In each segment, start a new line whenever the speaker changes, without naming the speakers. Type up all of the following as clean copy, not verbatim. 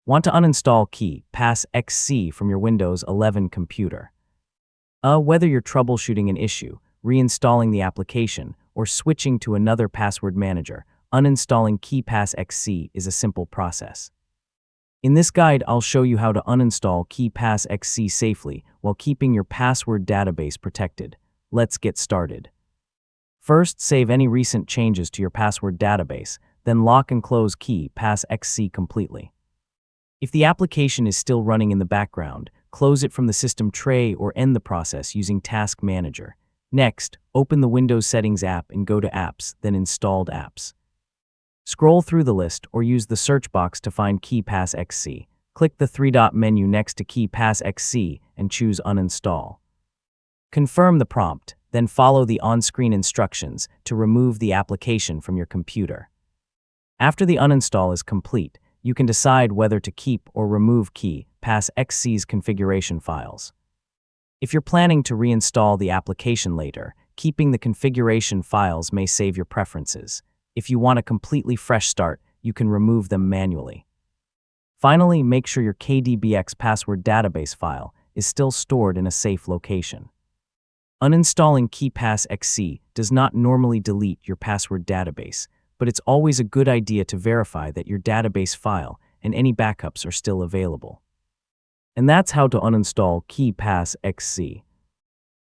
Want to uninstall KeePassXC from your Windows 11 computer. Whether you're troubleshooting an issue, reinstalling the application, or switching to another password manager, uninstalling KeePassXC is a simple process. In this guide, I'll show you how to uninstall KeePassXC safely while keeping your password database protected. Let's get started. First, save any recent changes to your password database, then lock and close KeePassXC completely. If the application is still running in the background, close it from the system tray or end the process using Task Manager. Next, open the Windows Settings app and go to Apps, then Installed Apps. Scroll through the list or use the search box to find KeePassXC. Click the three-dot menu next to KeePassXC and choose Uninstall. Confirm the prompt, then follow the on-screen instructions to remove the application from your computer. After the uninstall is complete, you can decide whether to keep or remove KeePassXC's configuration files. If you're planning to reinstall the application later, keeping the configuration files may save your preferences. If you want a completely fresh start, you can remove them manually. Finally, make sure your KDBX password database file is still stored in a safe location. Uninstalling KeePassXC does not normally delete your password database, but it's always a good idea to verify that your database file and any backups are still available. And that's how to uninstall KeePassXC.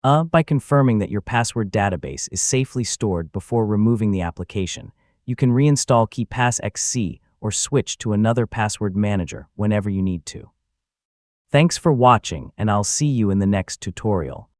By confirming that your password database is safely stored before removing the application, you can reinstall KeePassXC or switch to another password manager whenever you need to. Thanks for watching, and I'll see you in the next tutorial.